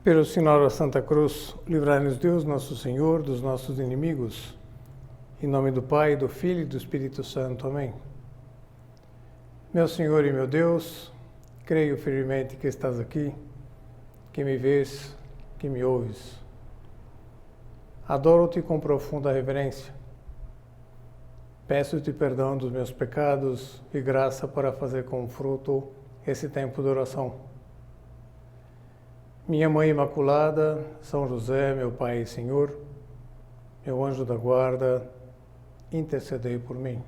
Pelo sinal da Santa Cruz, livrai-nos Deus, nosso Senhor, dos nossos inimigos. Em nome do Pai, do Filho e do Espírito Santo. Amém. Meu Senhor e meu Deus, creio firmemente que estás aqui, que me vês, que me ouves. Adoro-te com profunda reverência. Peço-te perdão dos meus pecados e graça para fazer com fruto esse tempo de oração. Minha Mãe Imaculada, São José, meu Pai e Senhor, meu anjo da guarda, intercedei por mim.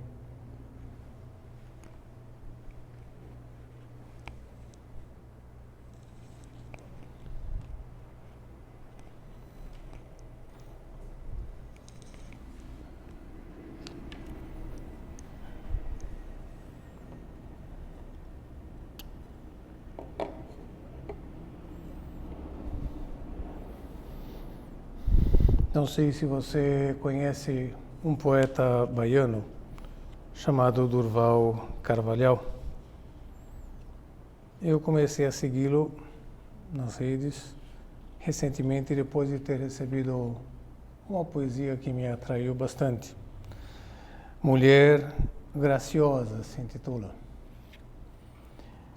Não sei se você conhece um poeta baiano chamado Durval Carvalhal. Eu comecei a segui-lo nas redes recentemente, depois de ter recebido uma poesia que me atraiu bastante. Mulher Graciosa se intitula.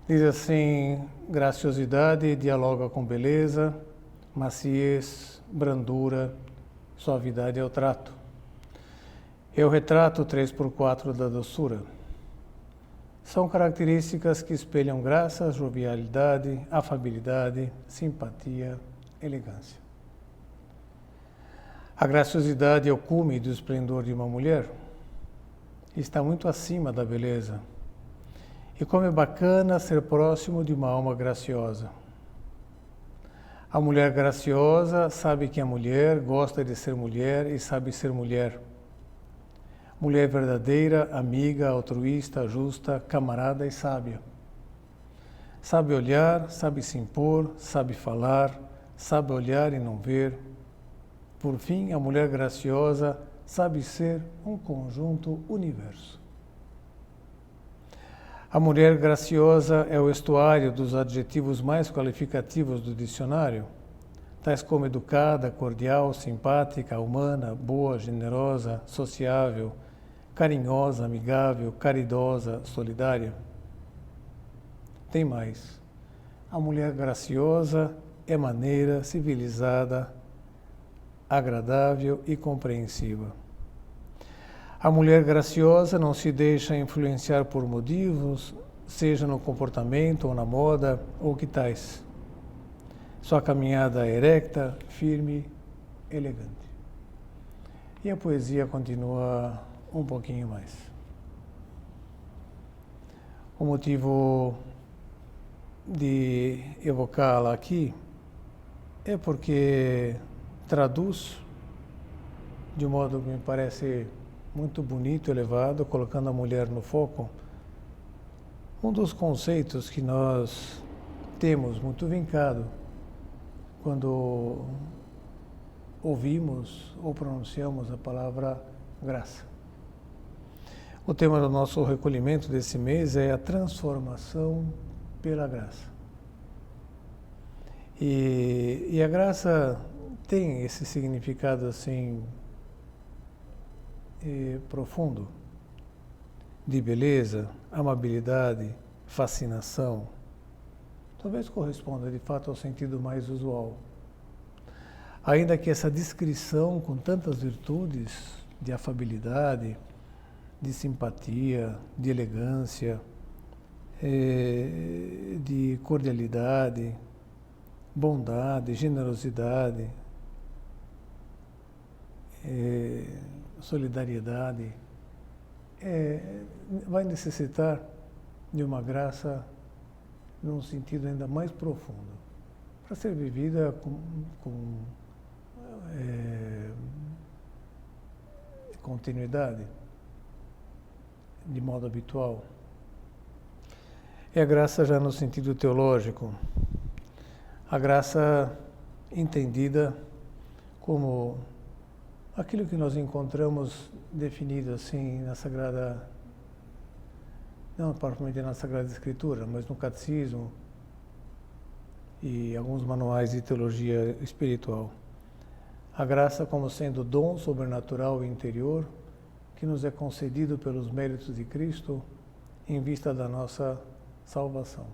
Diz assim: graciosidade dialoga com beleza, maciez, brandura, suavidade é o trato. É o retrato 3x4 da doçura. São características que espelham graça, jovialidade, afabilidade, simpatia, elegância. A graciosidade é o cume do esplendor de uma mulher. Está muito acima da beleza. E como é bacana ser próximo de uma alma graciosa. A mulher graciosa sabe que é mulher, gosta de ser mulher e sabe ser mulher. Mulher verdadeira, amiga, altruísta, justa, camarada e sábia. Sabe olhar, sabe se impor, sabe falar, sabe olhar e não ver. Por fim, a mulher graciosa sabe ser um conjunto universo. A mulher graciosa é o estuário dos adjetivos mais qualificativos do dicionário, tais como educada, cordial, simpática, humana, boa, generosa, sociável, carinhosa, amigável, caridosa, solidária. Tem mais. A mulher graciosa é maneira, civilizada, agradável e compreensiva. A mulher graciosa não se deixa influenciar por motivos, seja no comportamento ou na moda, ou que tais. Sua caminhada é erecta, firme, elegante. E a poesia continua um pouquinho mais. O motivo de evocá-la aqui é porque traduz de um modo que me parece muito bonito e elevado, colocando a mulher no foco, um dos conceitos que nós temos muito vincado quando ouvimos ou pronunciamos a palavra graça. O tema do nosso recolhimento desse mês é a transformação pela graça. E a graça tem esse significado assim profundo, de beleza, amabilidade, fascinação. Talvez corresponda de fato ao sentido mais usual. Ainda que essa descrição com tantas virtudes de afabilidade, de simpatia, de elegância, de cordialidade, bondade, generosidade, solidariedade, vai necessitar de uma graça num sentido ainda mais profundo, para ser vivida com continuidade, de modo habitual. É a graça já no sentido teológico, a graça entendida como aquilo que nós encontramos definido assim na Sagrada, não propriamente na Sagrada Escritura, mas no Catecismo e alguns manuais de teologia espiritual. A graça como sendo dom sobrenatural e interior que nos é concedido pelos méritos de Cristo em vista da nossa salvação.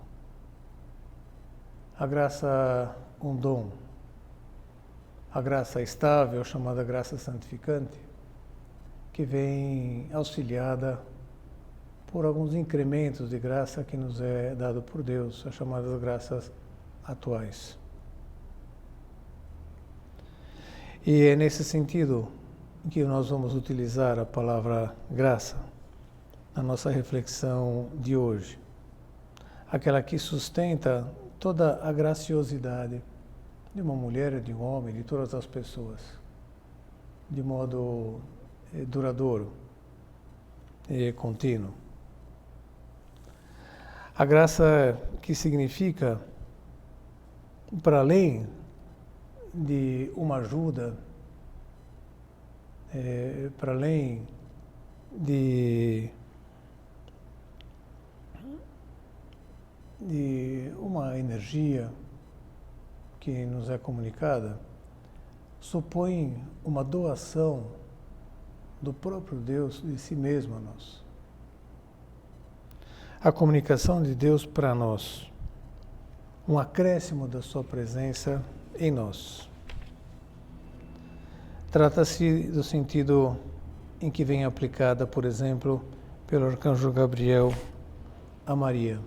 A graça, um dom. A graça estável, chamada graça santificante, que vem auxiliada por alguns incrementos de graça que nos é dado por Deus, as chamadas graças atuais. E é nesse sentido que nós vamos utilizar a palavra graça na nossa reflexão de hoje. Aquela que sustenta toda a graciosidade de uma mulher, de um homem, de todas as pessoas, de modo duradouro e contínuo. A graça que significa, para além de uma ajuda, para além de uma energia que nos é comunicada, supõe uma doação do próprio Deus de si mesmo a nós. A comunicação de Deus para nós, um acréscimo da sua presença em nós. Trata-se do sentido em que vem aplicada, por exemplo, pelo arcanjo Gabriel a Maria.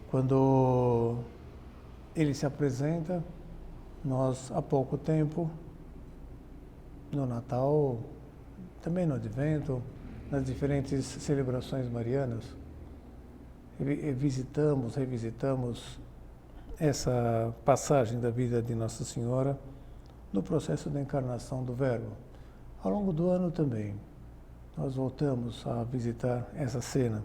Quando ele se apresenta, nós há pouco tempo, no Natal, também no Advento, nas diferentes celebrações marianas, revisitamos essa passagem da vida de Nossa Senhora no processo da encarnação do Verbo. Ao longo do ano também, nós voltamos a visitar essa cena.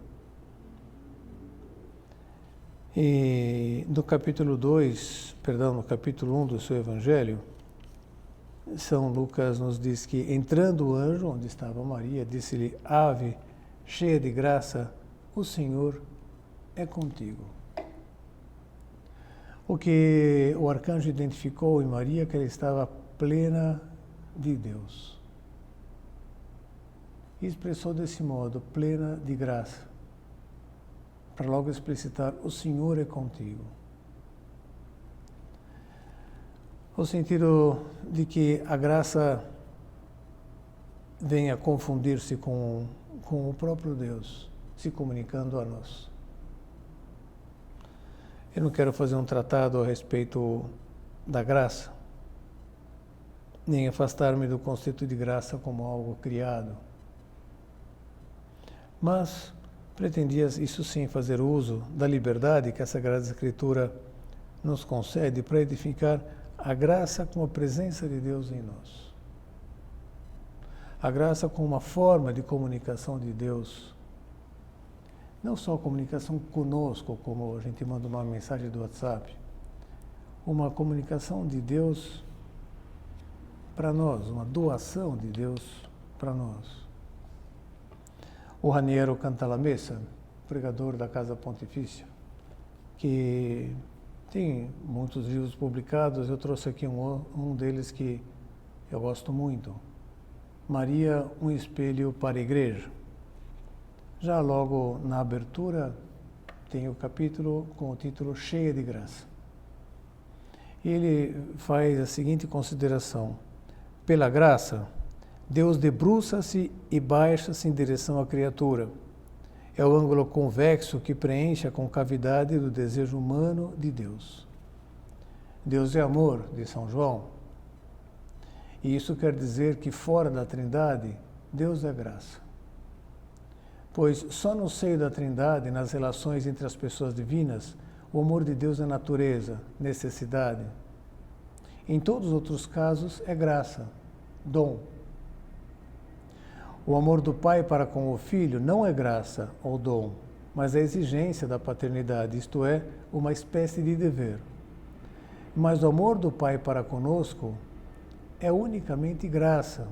E no capítulo 1 do seu Evangelho, São Lucas nos diz que, entrando o anjo onde estava Maria, disse-lhe: Ave, cheia de graça, o Senhor é contigo. O que o arcanjo identificou em Maria é que ela estava plena de Deus. E expressou desse modo, plena de graça, para logo explicitar: o Senhor é contigo. O sentido de que a graça venha confundir-se com o próprio Deus, se comunicando a nós. Eu não quero fazer um tratado a respeito da graça, nem afastar-me do conceito de graça como algo criado. Mas pretendia, isso sim, fazer uso da liberdade que a Sagrada Escritura nos concede para edificar a graça com a presença de Deus em nós. A graça com uma forma de comunicação de Deus. Não só a comunicação conosco, como a gente manda uma mensagem do WhatsApp. Uma comunicação de Deus para nós, uma doação de Deus para nós. O Raniero Cantalamessa, pregador da Casa Pontifícia, que tem muitos livros publicados, eu trouxe aqui um deles que eu gosto muito. Maria, um espelho para a Igreja. Já logo na abertura tem o capítulo com o título Cheia de Graça. E ele faz a seguinte consideração: pela graça, Deus debruça-se e baixa-se em direção à criatura. É o ângulo convexo que preenche a concavidade do desejo humano de Deus. Deus é amor, diz São João. E isso quer dizer que fora da Trindade, Deus é graça. Pois só no seio da Trindade, nas relações entre as pessoas divinas, o amor de Deus é natureza, necessidade. Em todos os outros casos, é graça, dom. O amor do pai para com o filho não é graça ou dom, mas é exigência da paternidade, isto é, uma espécie de dever. Mas o amor do pai para conosco é unicamente graça,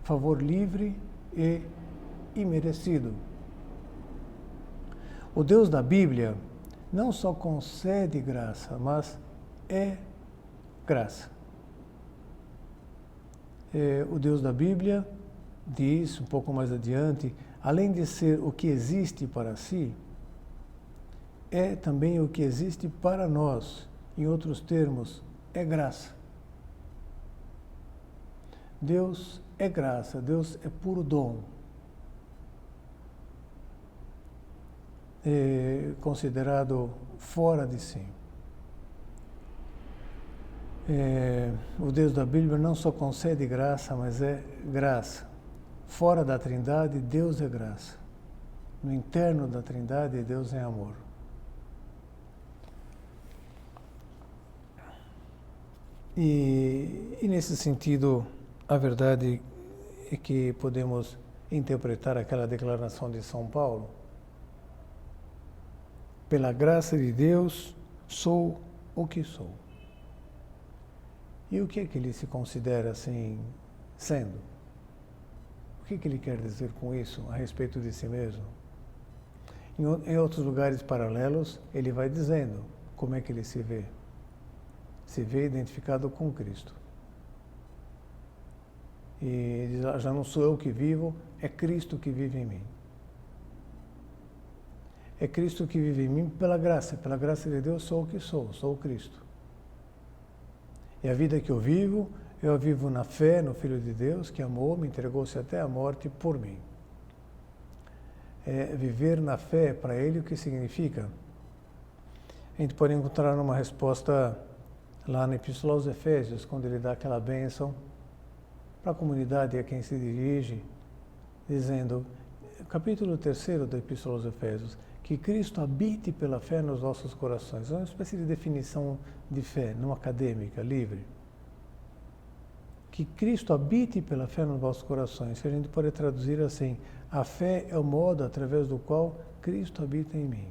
favor livre e imerecido. O Deus da Bíblia não só concede graça, mas é graça. O Deus da Bíblia diz, um pouco mais adiante, além de ser o que existe para si, é também o que existe para nós. Em outros termos, é graça. Deus é graça, Deus é puro dom. É considerado fora de si. O Deus da Bíblia não só concede graça, mas é graça. Fora da Trindade, Deus é graça. No interno da Trindade, Deus é amor. E nesse sentido, a verdade é que podemos interpretar aquela declaração de São Paulo. Pela graça de Deus, sou o que sou. E o que é que ele se considera assim, sendo? O que é que ele quer dizer com isso a respeito de si mesmo? Em outros lugares paralelos, ele vai dizendo como é que ele se vê. Se vê identificado com Cristo. E diz, já não sou eu que vivo, é Cristo que vive em mim. É Cristo que vive em mim pela graça de Deus sou o que sou o Cristo. E a vida que eu vivo na fé no Filho de Deus, que amou-me, entregou-se até a morte por mim. Viver na fé, para ele, o que significa? A gente pode encontrar uma resposta lá na Epístola aos Efésios, quando ele dá aquela bênção para a comunidade a quem se dirige, dizendo, capítulo 3 da Epístola aos Efésios, que Cristo habite pela fé nos vossos corações. É uma espécie de definição de fé, não acadêmica, livre. Que Cristo habite pela fé nos vossos corações. Que a gente pode traduzir assim, a fé é o modo através do qual Cristo habita em mim.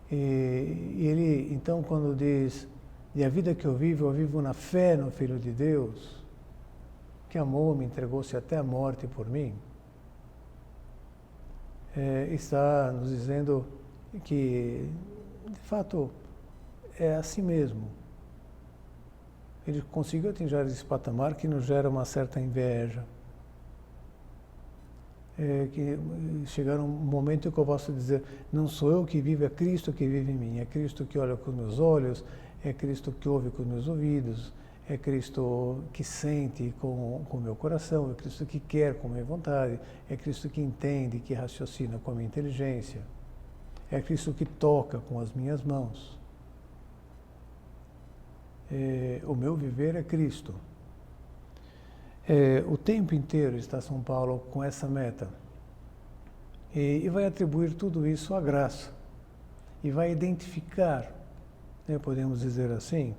E ele, então, quando diz, e a vida que eu vivo na fé no Filho de Deus, que amou-me, entregou-se até a morte por mim, está nos dizendo que, de fato, é assim mesmo. Ele conseguiu atingir esse patamar que nos gera uma certa inveja. Que chegar um momento que eu posso dizer, não sou eu que vivo, é Cristo que vive em mim. É Cristo que olha com os meus olhos, é Cristo que ouve com os meus ouvidos, é Cristo que sente com o meu coração, é Cristo que quer com a minha vontade, é Cristo que entende, que raciocina com a minha inteligência, é Cristo que toca com as minhas mãos. O meu viver é Cristo. O tempo inteiro está São Paulo com essa meta. E vai atribuir tudo isso à graça. E vai identificar, podemos dizer assim,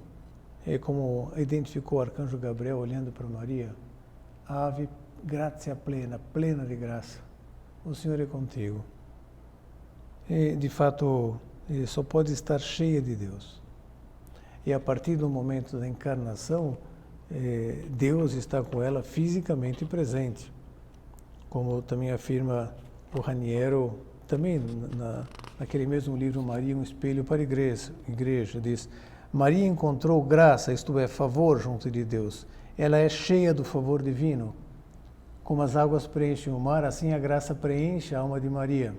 como identificou o arcanjo Gabriel olhando para Maria, Ave gratia plena, plena de graça, o Senhor é contigo. De fato, só pode estar cheia de Deus. E a partir do momento da encarnação, Deus está com ela fisicamente presente. Como também afirma o Raniero, também naquele mesmo livro Maria, um espelho para a igreja, diz, Maria encontrou graça, isto é, favor junto de Deus. Ela é cheia do favor divino. Como as águas preenchem o mar, assim a graça preenche a alma de Maria.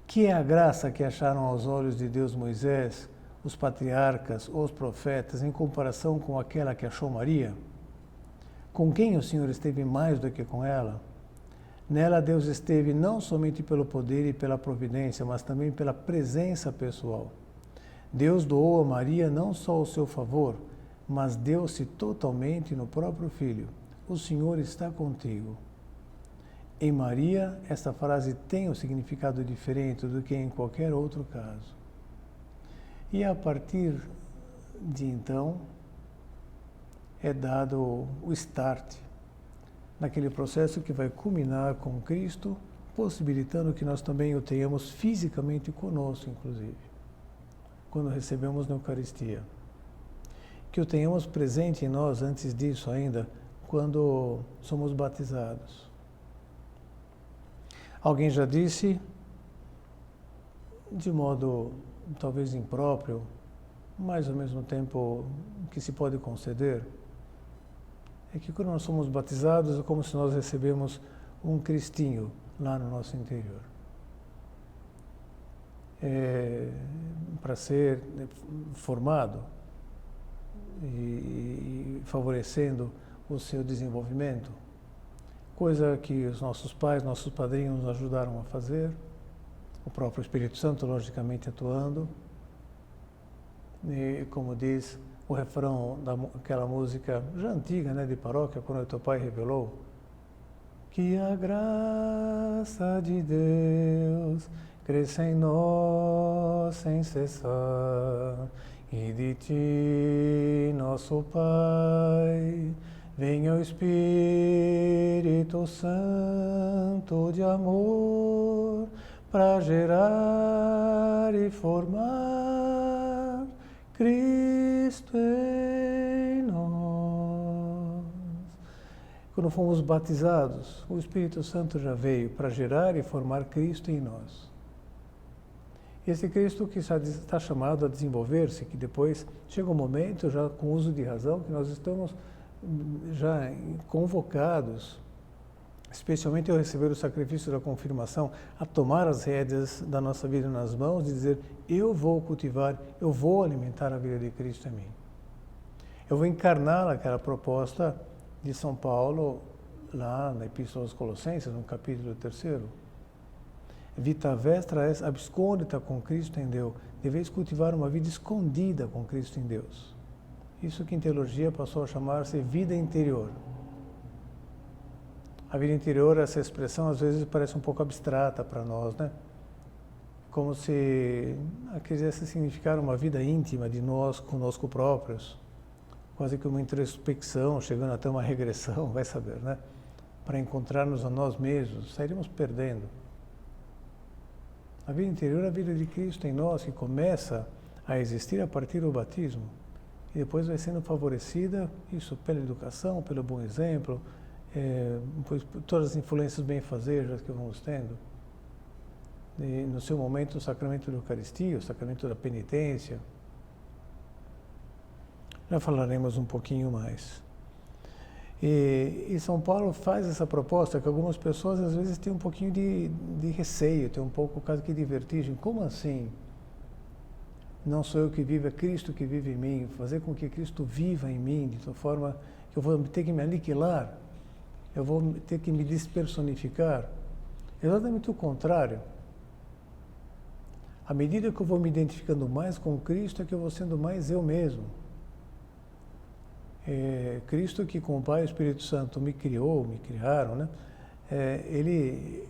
Que é a graça que acharam aos olhos de Deus Moisés, os patriarcas, os profetas, em comparação com aquela que achou Maria? Com quem o Senhor esteve mais do que com ela? Nela Deus esteve não somente pelo poder e pela providência, mas também pela presença pessoal. Deus doou a Maria não só o seu favor, mas deu-se totalmente no próprio Filho. O Senhor está contigo. Em Maria, esta frase tem um significado diferente do que em qualquer outro caso. E a partir de então, é dado o start naquele processo que vai culminar com Cristo, possibilitando que nós também o tenhamos fisicamente conosco, inclusive, quando recebemos na Eucaristia. Que o tenhamos presente em nós, antes disso ainda, quando somos batizados. Alguém já disse de modo talvez impróprio, mas ao mesmo tempo que se pode conceder, é que quando nós somos batizados é como se nós recebemos um cristinho lá no nosso interior. Para ser formado e favorecendo o seu desenvolvimento, coisa que os nossos pais, nossos padrinhos nos ajudaram a fazer, o próprio Espírito Santo, logicamente, atuando. E, como diz o refrão daquela música já antiga, né, de paróquia, quando o teu pai revelou, que a graça de Deus cresça em nós sem cessar, e de ti, nosso Pai, venha o Espírito Santo de amor, para gerar e formar Cristo em nós. Quando fomos batizados, o Espírito Santo já veio para gerar e formar Cristo em nós. Esse Cristo que está chamado a desenvolver-se, que depois chega um momento, já com uso de razão, que nós estamos já convocados, especialmente ao receber o sacrifício da confirmação, a tomar as rédeas da nossa vida nas mãos e dizer: eu vou cultivar, eu vou alimentar a vida de Cristo em mim. Eu vou encarnar aquela proposta de São Paulo, lá na Epístola aos Colossenses, no capítulo 3. Vita vestra est abscondita com Cristo em Deus. Deveis cultivar uma vida escondida com Cristo em Deus. Isso que em teologia passou a chamar-se vida interior. A vida interior, essa expressão, às vezes parece um pouco abstrata para nós, né? Como se quisesse significar uma vida íntima de nós, conosco próprios. Quase que uma introspecção, chegando até uma regressão, vai saber, né? Para encontrar-nos a nós mesmos, sairíamos perdendo. A vida interior é a vida de Cristo em nós, que começa a existir a partir do batismo. E depois vai sendo favorecida, isso pela educação, pelo bom exemplo, por todas as influências benfazejas que vamos tendo. E, no seu momento, o sacramento da Eucaristia, o sacramento da penitência. Já falaremos um pouquinho mais. E São Paulo faz essa proposta que algumas pessoas às vezes têm um pouquinho de receio, têm um pouco quase que de vertigem. Como assim? Não sou eu que vivo, é Cristo que vive em mim. Fazer com que Cristo viva em mim, de tal forma que eu vou ter que me aniquilar, eu vou ter que me despersonificar. Exatamente o contrário. À medida que eu vou me identificando mais com Cristo, é que eu vou sendo mais eu mesmo. Cristo, que com o Pai e o Espírito Santo me criou, me criaram, né? Ele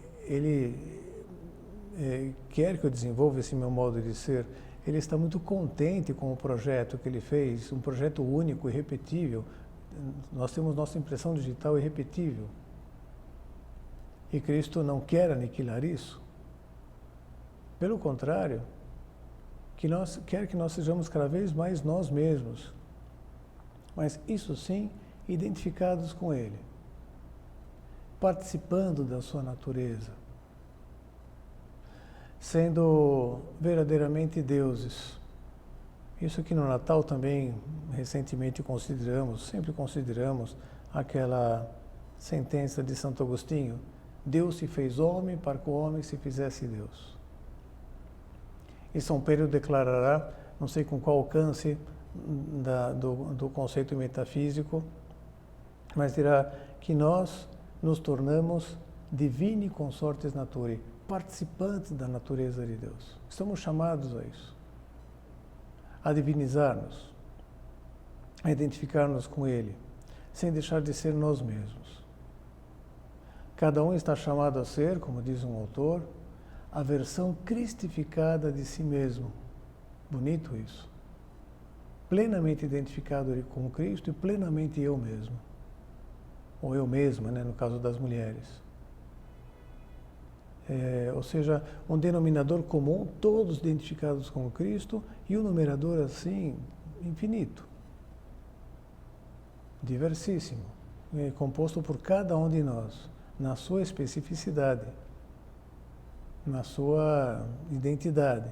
quer que eu desenvolva esse meu modo de ser. Ele está muito contente com o projeto que ele fez, um projeto único, irrepetível. Nós temos nossa impressão digital irrepetível. E Cristo não quer aniquilar isso. Pelo contrário, quer que nós sejamos cada vez mais nós mesmos. Mas isso sim, identificados com Ele, participando da sua natureza, sendo verdadeiramente deuses. Isso que no Natal também recentemente sempre consideramos aquela sentença de Santo Agostinho: Deus se fez homem para que o homem se fizesse Deus. E São Pedro declarará, não sei com qual alcance, do conceito metafísico, mas dirá que nós nos tornamos divini consortes naturae, participantes da natureza de Deus. Estamos chamados a isso, a divinizar-nos, a identificar-nos com Ele, sem deixar de ser nós mesmos. Cada um está chamado a ser, como diz um autor, a versão cristificada de si mesmo. Bonito isso. Plenamente identificado com Cristo e plenamente eu mesmo. Ou eu mesma, né, no caso das mulheres. Ou seja, um denominador comum, todos identificados com Cristo, e um numerador assim, infinito. Diversíssimo. Composto por cada um de nós, na sua especificidade. na sua identidade.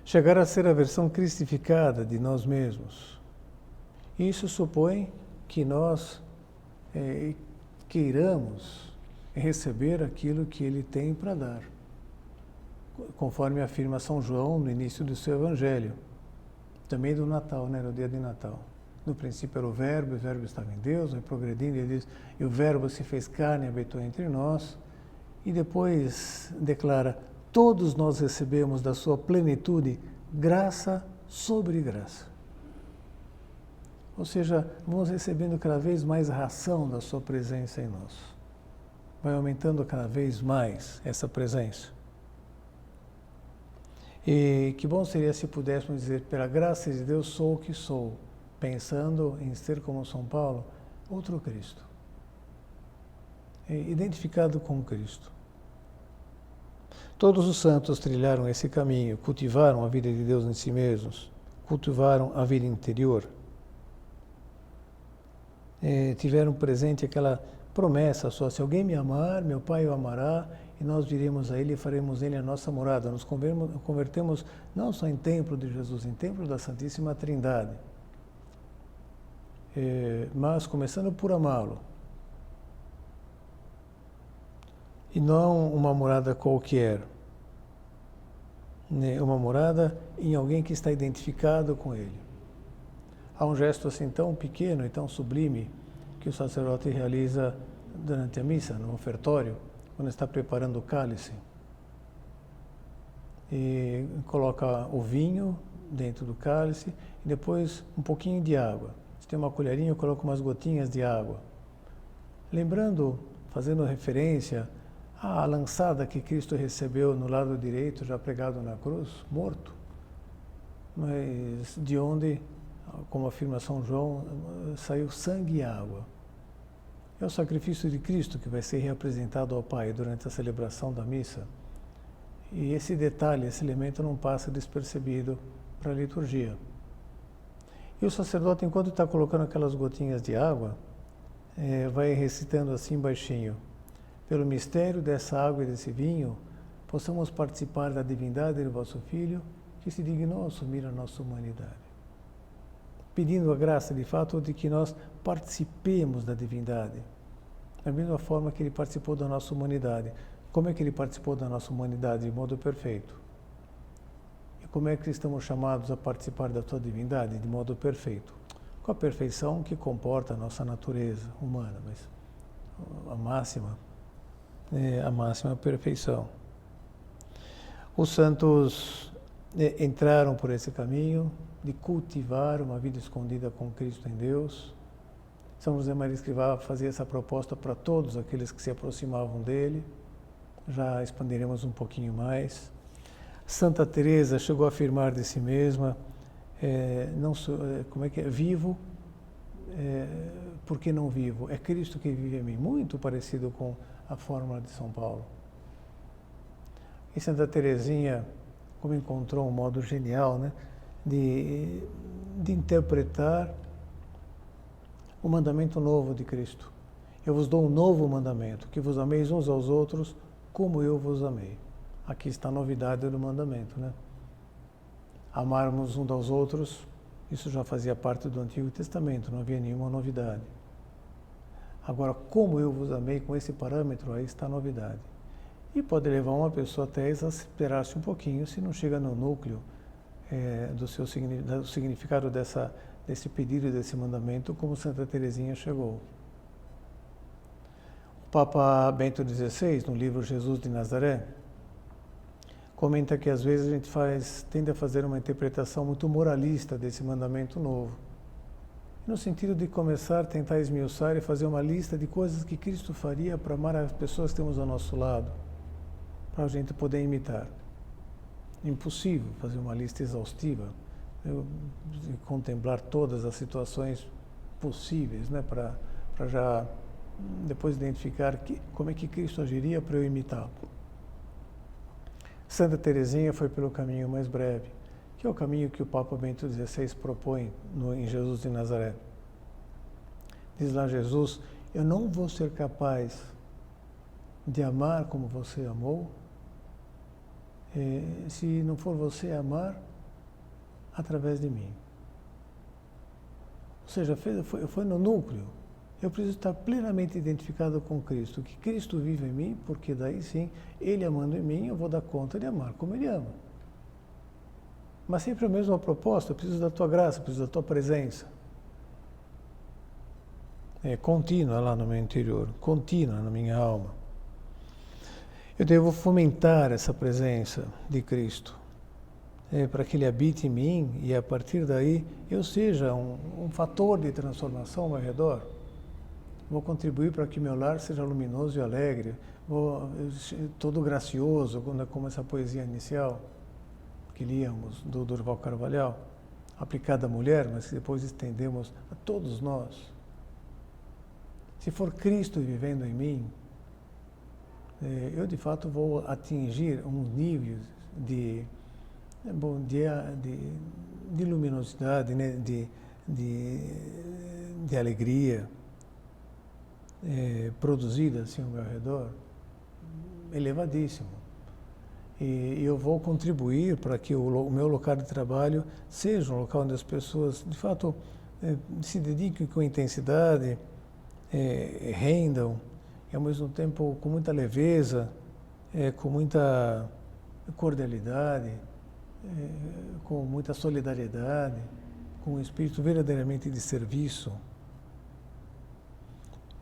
Chegar a ser a versão cristificada de nós mesmos. Isso supõe que nós queiramos receber aquilo que ele tem para dar, conforme afirma São João no início do seu Evangelho, também do Natal, né, no dia de Natal. No princípio era o Verbo estava em Deus, vai progredindo, ele diz, e o Verbo se fez carne e habitou entre nós, e depois declara, todos nós recebemos da sua plenitude graça sobre graça. Ou seja, vamos recebendo cada vez mais ração da sua presença em nós. Vai aumentando cada vez mais essa presença. E que bom seria se pudéssemos dizer, pela graça de Deus sou o que sou, pensando em ser como São Paulo, outro Cristo. Identificado com Cristo. Todos os santos trilharam esse caminho, cultivaram a vida de Deus em si mesmos, cultivaram a vida interior. Tiveram presente aquela promessa só, se alguém me amar, meu Pai o amará, e nós viremos a Ele e faremos Ele a nossa morada. Nos convertemos não só em templo de Jesus, em templo da Santíssima Trindade, mas começando por amá-lo. E não uma morada qualquer, uma morada em alguém que está identificado com Ele. Há um gesto assim tão pequeno e tão sublime que o sacerdote realiza durante a missa, no ofertório, quando está preparando o cálice. E coloca o vinho dentro do cálice e depois um pouquinho de água. Se tem uma colherinha, coloca umas gotinhas de água. Lembrando, fazendo referência à lançada que Cristo recebeu no lado direito, já pregado na cruz, morto, mas de onde, como afirma São João, saiu sangue e água. É o sacrifício de Cristo que vai ser reapresentado ao Pai durante a celebração da missa. E esse detalhe, esse elemento não passa despercebido para a liturgia. E o sacerdote, enquanto está colocando aquelas gotinhas de água, vai recitando assim baixinho, pelo mistério dessa água e desse vinho, possamos participar da divindade do vosso Filho, que se dignou assumir a nossa humanidade. Pedindo a graça, de fato, de que nós participemos da divindade, da mesma forma que ele participou da nossa humanidade. Como é que ele participou da nossa humanidade? De modo perfeito. E como é que estamos chamados a participar da tua divindade? De modo perfeito. Com a perfeição que comporta a nossa natureza humana, mas a máxima perfeição. Os santos entraram por esse caminho de cultivar uma vida escondida com Cristo em Deus. São José Maria Escrivá fazia essa proposta para todos aqueles que se aproximavam dele. Já expandiremos um pouquinho mais. Santa Teresa chegou a afirmar de si mesma, vivo, porque não vivo? É Cristo que vive em mim, muito parecido com a fórmula de São Paulo. E Santa Teresinha, como encontrou um modo genial, né, de interpretar o mandamento novo de Cristo. Eu vos dou um novo mandamento, que vos ameis uns aos outros como eu vos amei. Aqui está a novidade do mandamento, né? Amarmos uns aos outros, isso já fazia parte do Antigo Testamento, não havia nenhuma novidade. Agora, como eu vos amei, com esse parâmetro, aí está a novidade. E pode levar uma pessoa até a exasperar-se um pouquinho, se não chega no núcleo do significado desse pedido, desse mandamento, como Santa Teresinha chegou. O Papa Bento XVI, no livro Jesus de Nazaré, comenta que às vezes a gente tende a fazer uma interpretação muito moralista desse mandamento novo, no sentido de começar a tentar esmiuçar e fazer uma lista de coisas que Cristo faria para amar as pessoas que temos ao nosso lado, para a gente poder imitar. Impossível fazer uma lista exaustiva, contemplar todas as situações possíveis, né, para já depois identificar como é que Cristo agiria para eu imitá-lo. Santa Teresinha foi pelo caminho mais breve, que é o caminho que o Papa Bento XVI propõe em Jesus de Nazaré. Diz lá Jesus, eu não vou ser capaz de amar como você amou. Se não for você amar, através de mim. Ou seja, foi no núcleo. Eu preciso estar plenamente identificado com Cristo, que Cristo vive em mim, porque daí sim, Ele amando em mim, eu vou dar conta de amar como Ele ama. Mas sempre a mesma proposta, eu preciso da Tua graça, eu preciso da Tua presença. Contínua lá no meu interior, contínua na minha alma. Eu devo fomentar essa presença de Cristo, para que Ele habite em mim e a partir daí eu seja um fator de transformação ao meu redor. Vou contribuir para que meu lar seja luminoso e alegre, todo gracioso, como essa poesia inicial que líamos do Durval Carvalhal, aplicada à mulher, mas que depois estendemos a todos nós. Se for Cristo vivendo em mim, eu de fato vou atingir um nível de luminosidade, né? de alegria produzida assim ao meu redor, elevadíssimo. E eu vou contribuir para que o meu local de trabalho seja um local onde as pessoas, de fato, se dediquem com intensidade, rendam, e ao mesmo tempo com muita leveza, com muita cordialidade, com muita solidariedade, com um espírito verdadeiramente de serviço.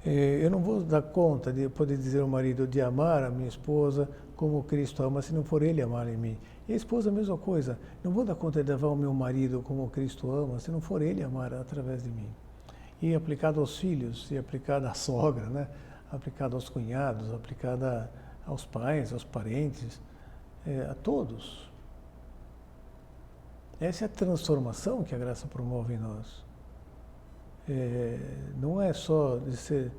Eu não vou dar conta de poder dizer ao marido de amar a minha esposa como Cristo ama, se não for Ele amar em mim. E a esposa a mesma coisa. Não vou dar conta de levar o meu marido como Cristo ama, se não for Ele amar através de mim. E aplicado aos filhos, e aplicado à sogra, né? Aplicado aos cunhados, aplicado aos pais, aos parentes, a todos. Essa é a transformação que a graça promove em nós. Não é só de ser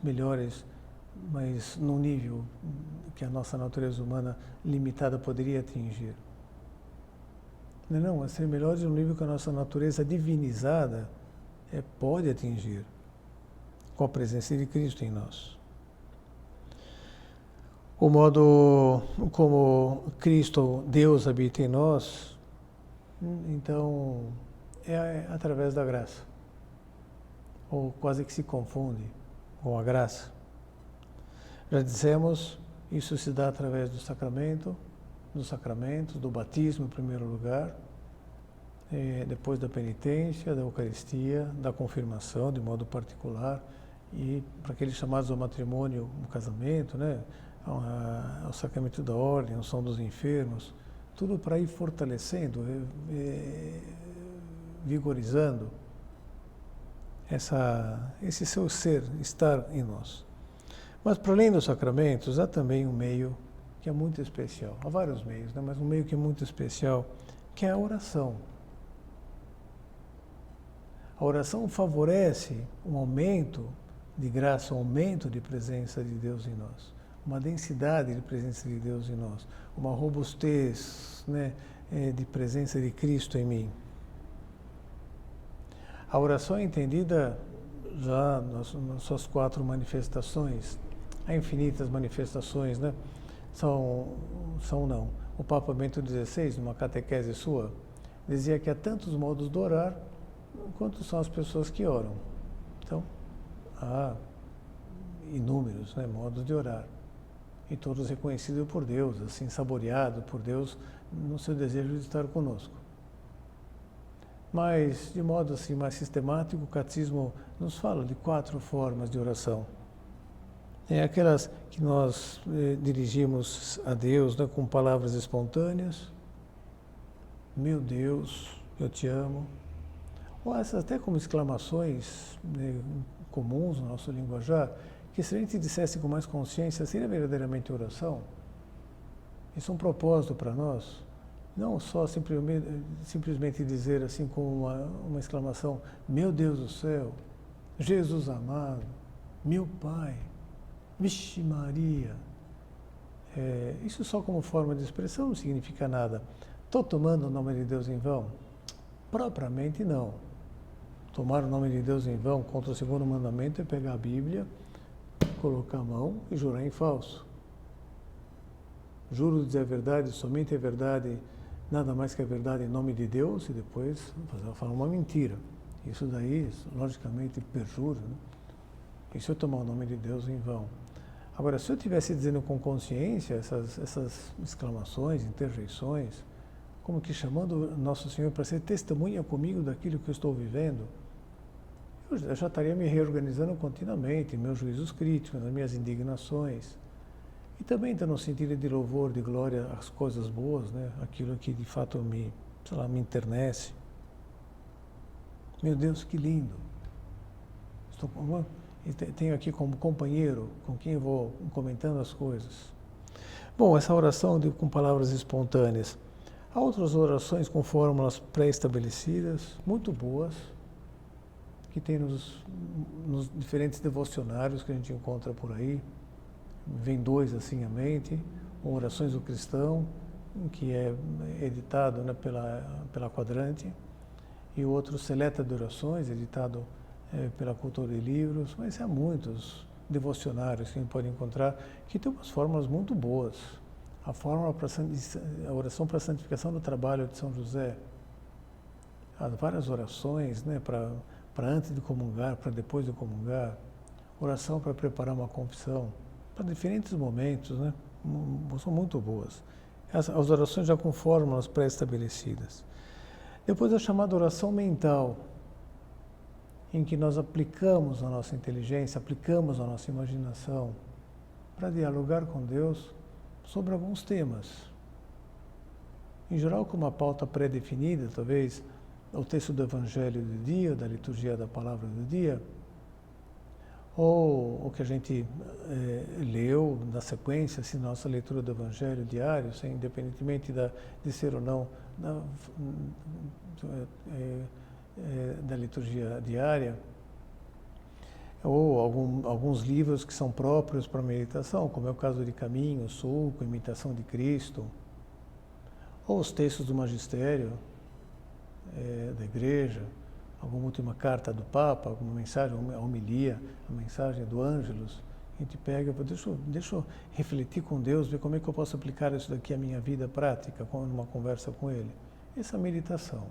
melhores, mas num nível que a nossa natureza humana limitada poderia atingir. Não, é ser melhores num nível que a nossa natureza divinizada pode atingir, com a presença de Cristo em nós. O modo como Cristo, Deus, habita em nós, então, é através da graça, ou quase que se confunde com a graça. Já dissemos, isso se dá através do sacramento, dos sacramentos, do batismo em primeiro lugar, depois da penitência, da Eucaristia, da confirmação de modo particular, e para aqueles chamados ao matrimônio, ao casamento, né, ao sacramento da ordem, a unção dos enfermos, tudo para ir fortalecendo, vigorizando esse seu ser, estar em nós. Mas para além dos sacramentos, há também um meio que é muito especial. Há vários meios, né? Mas um meio que é muito especial, que é a oração. A oração favorece um aumento de graça, um aumento de presença de Deus em nós, uma densidade de presença de Deus em nós, uma robustez, né, de presença de Cristo em mim. A oração é entendida já nas suas 4 manifestações, há infinitas manifestações, né? São não. O Papa Bento XVI, numa catequese sua, dizia que há tantos modos de orar quanto são as pessoas que oram. Então, há inúmeros, né, modos de orar. E todos reconhecidos por Deus, assim, saboreados por Deus no seu desejo de estar conosco. Mas, de modo assim mais sistemático, o Catecismo nos fala de 4 formas de oração. Aquelas que nós dirigimos a Deus, né, com palavras espontâneas. Meu Deus, eu te amo. Ou essas até como exclamações, né, comuns no nosso linguajar, que se a gente dissesse com mais consciência, seria verdadeiramente oração? Isso é um propósito para nós. Não só simplesmente dizer assim com uma exclamação, meu Deus do céu, Jesus amado, meu Pai, Vixe Maria. Isso só como forma de expressão não significa nada. Estou tomando o nome de Deus em vão? Propriamente não. Tomar o nome de Deus em vão contra o 2º mandamento é pegar a Bíblia, colocar a mão e jurar em falso. Juro dizer a verdade, somente a verdade, nada mais que a verdade em nome de Deus, e depois falar uma mentira. Isso daí, logicamente, perjúrio, né? E se eu tomar o nome de Deus em vão? Agora, se eu estivesse dizendo com consciência essas exclamações, interjeições, como que chamando Nosso Senhor para ser testemunha comigo daquilo que eu estou vivendo, eu já estaria me reorganizando continuamente, em meus juízos críticos, nas minhas indignações. E também no sentido de louvor, de glória às coisas boas, né? Aquilo que de fato me enternece. Meu Deus, que lindo! Tenho aqui como companheiro com quem eu vou comentando as coisas. Bom, essa oração com palavras espontâneas. Há outras orações com fórmulas pré-estabelecidas, muito boas, que tem nos diferentes devocionários que a gente encontra por aí. Vem dois assim à mente, Orações do Cristão, que é editado, né, pela Quadrante, e o outro Seleta de Orações, editado pela Cultura de Livros, mas há muitos devocionários que a gente pode encontrar que tem umas fórmulas muito boas. A oração para a santificação do trabalho de São José, há várias orações, né, para antes de comungar, para depois de comungar, oração para preparar uma confissão, para diferentes momentos, né, são muito boas. As orações já com fórmulas pré-estabelecidas. Depois a chamada oração mental, em que nós aplicamos a nossa inteligência, aplicamos a nossa imaginação para dialogar com Deus sobre alguns temas. Em geral, com uma pauta pré-definida, talvez o texto do Evangelho do dia, da liturgia da palavra do dia, ou o que a gente leu na sequência, assim, nossa leitura do Evangelho diário, independentemente de ser ou não da liturgia diária, ou alguns livros que são próprios para meditação, como é o caso de Caminho, Sulco, Imitação de Cristo, ou os textos do magistério da Igreja, alguma última carta do Papa, alguma mensagem, a homilia, a mensagem do Ângelus. A gente pega, deixa eu refletir com Deus, ver como é que eu posso aplicar isso daqui à minha vida prática, numa conversa com Ele. Essa meditação.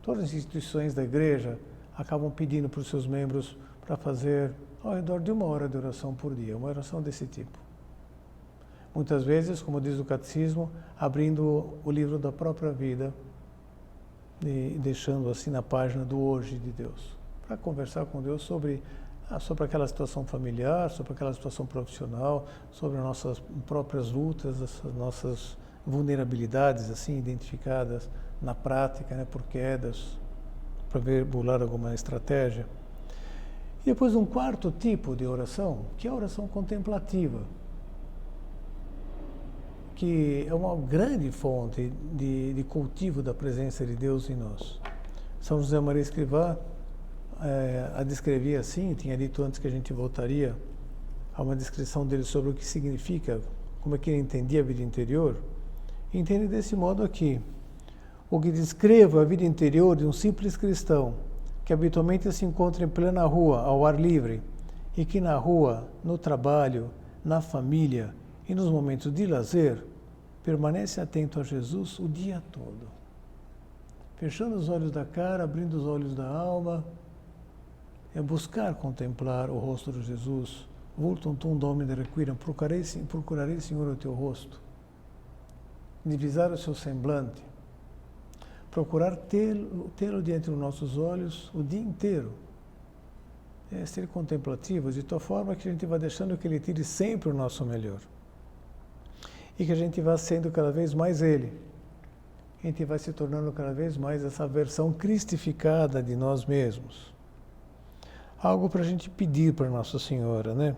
Todas as instituições da Igreja acabam pedindo para os seus membros para fazer ao redor de 1 hora de oração por dia, uma oração desse tipo. Muitas vezes, como diz o Catecismo, abrindo o livro da própria vida e deixando assim na página do hoje de Deus, para conversar com Deus sobre aquela situação familiar, sobre aquela situação profissional, sobre as nossas próprias lutas, as nossas vulnerabilidades assim identificadas na prática, né, por quedas, para ver bular alguma estratégia. E depois um quarto tipo de oração, que é a oração contemplativa, que é uma grande fonte de cultivo da presença de Deus em nós. São José Maria Escrivá a descrevia assim, tinha dito antes que a gente voltaria a uma descrição dele sobre o que significa, como é que ele entendia a vida interior. Entende desse modo aqui: o que descreva a vida interior de um simples cristão, que habitualmente se encontra em plena rua, ao ar livre, e que na rua, no trabalho, na família e nos momentos de lazer, permanece atento a Jesus o dia todo. Fechando os olhos da cara, abrindo os olhos da alma, é buscar contemplar o rosto de Jesus. Vultum tum domine requiram, procurarei, Senhor, o teu rosto. Divisar o seu semblante. Procurar tê-lo diante dos nossos olhos o dia inteiro. É ser contemplativos, de tal forma que a gente vai deixando que Ele tire sempre o nosso melhor. E que a gente vá sendo cada vez mais Ele. A gente vai se tornando cada vez mais essa versão cristificada de nós mesmos. Algo para a gente pedir para Nossa Senhora, né?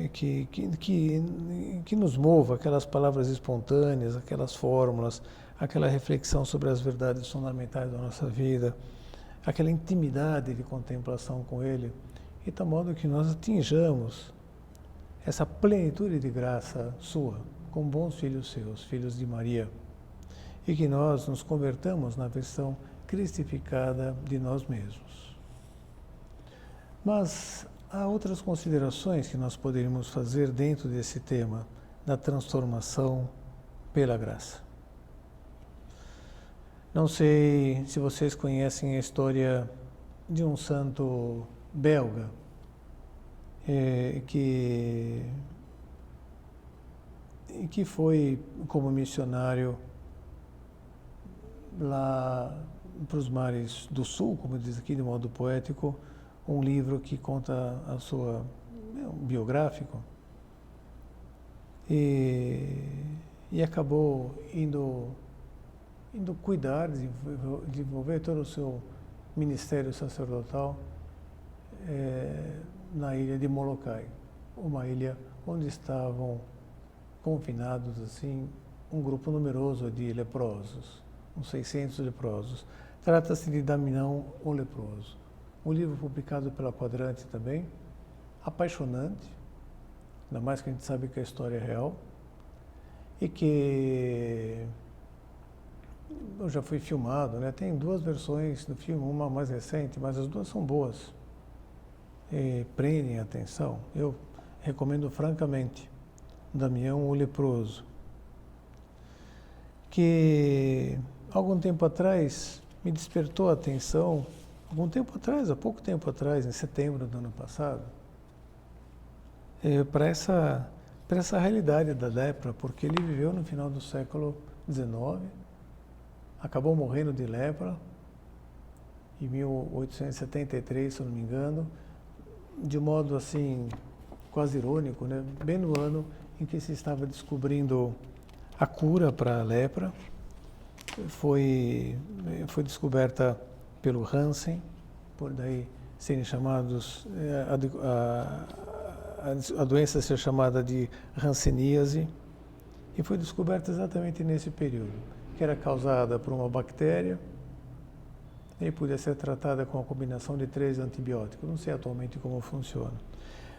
Que nos mova aquelas palavras espontâneas, aquelas fórmulas, aquela reflexão sobre as verdades fundamentais da nossa vida, aquela intimidade de contemplação com Ele, de tal modo que nós atinjamos essa plenitude de graça sua, com bons filhos seus, filhos de Maria, e que nós nos convertamos na versão cristificada de nós mesmos. Mas há outras considerações que nós poderíamos fazer dentro desse tema da transformação pela graça. Não sei se vocês conhecem a história de um santo belga que foi como missionário lá para os mares do sul, como diz aqui de modo poético, um livro que conta a sua biográfico e acabou indo cuidar, desenvolver todo o seu ministério sacerdotal na ilha de Molokai, uma ilha onde estavam confinados assim um grupo numeroso de leprosos, uns 600 leprosos. Trata-se de Damião o Leproso. Um livro publicado pela Quadrante também, apaixonante, ainda mais que a gente sabe que a história é real, e que já foi filmado, né? Tem duas versões do filme, uma mais recente, mas as duas são boas. Prendem a atenção. Eu recomendo francamente Damião o Leproso, que algum tempo atrás me despertou a atenção, há pouco tempo atrás, em setembro do ano passado, para essa realidade da lepra, porque ele viveu no final do século XIX, acabou morrendo de lepra em 1873, se eu não me engano, de modo assim quase irônico, né? Bem no ano em que se estava descobrindo a cura para a lepra. Foi descoberta pelo Hansen, por daí serem chamados, a doença ser chamada de hanseníase, e foi descoberta exatamente nesse período, que era causada por uma bactéria e podia ser tratada com a combinação de 3 antibióticos. Não sei atualmente como funciona.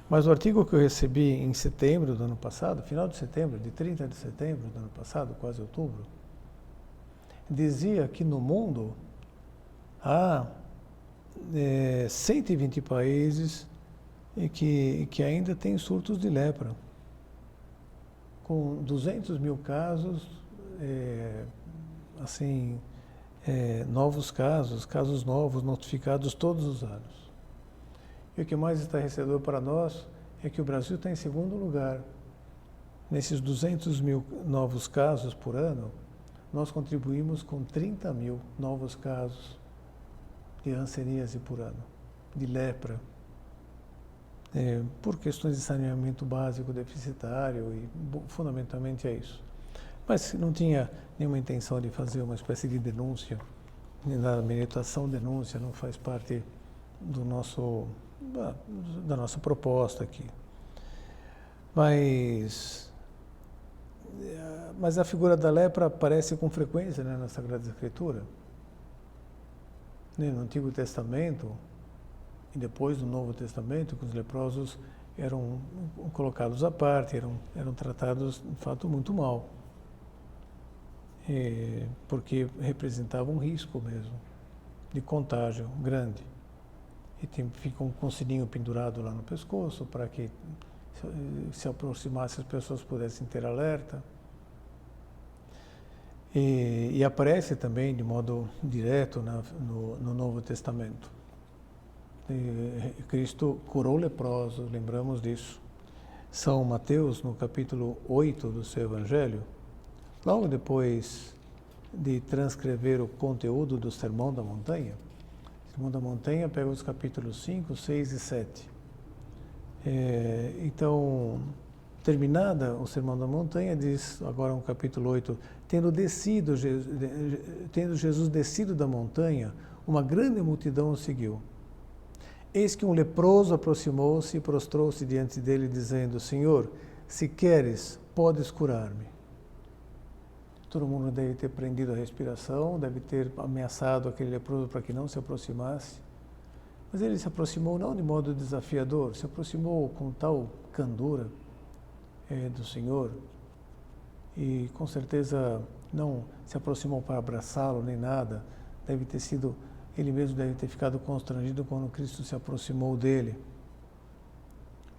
Mas o artigo que eu recebi em setembro do ano passado, final de setembro, de 30 de setembro do ano passado, quase outubro, dizia que no mundo há 120 países que ainda têm surtos de lepra, com 200 mil casos, novos casos novos notificados todos os anos. E o que mais estarrecedor para nós é que o Brasil está em segundo lugar. Nesses 200 mil novos casos por ano, nós contribuímos com 30 mil novos casos de hanseníase por ano, de lepra, por questões de saneamento básico deficitário, e fundamentalmente é isso. Mas não tinha nenhuma intenção de fazer uma espécie de denúncia, da meditação denúncia, não faz parte da nossa proposta aqui. Mas a figura da lepra aparece com frequência, né, na Sagrada Escritura. No Antigo Testamento e depois no Novo Testamento, que os leprosos eram colocados à parte, eram tratados, de fato, muito mal, porque representavam um risco mesmo de contágio grande. E ficam com um sininho pendurado lá no pescoço para que, se aproximasse, as pessoas pudessem ter alerta. E aparece também de modo direto no Novo Testamento. Cristo curou leprosos, lembramos disso. São Mateus, no capítulo 8 do seu Evangelho, logo depois de transcrever o conteúdo do Sermão da Montanha. O Sermão da Montanha pega os capítulos 5, 6 e 7. Então, terminada o Sermão da Montanha, diz agora no capítulo 8, tendo Jesus descido da montanha, uma grande multidão o seguiu. Eis que um leproso aproximou-se e prostrou-se diante dele, dizendo: Senhor, se queres, podes curar-me. Todo mundo deve ter prendido a respiração, deve ter ameaçado aquele leproso para que não se aproximasse. Mas ele se aproximou não de modo desafiador, se aproximou com tal candura do Senhor, e com certeza não se aproximou para abraçá-lo nem nada. Ele mesmo deve ter ficado constrangido quando Cristo se aproximou dele.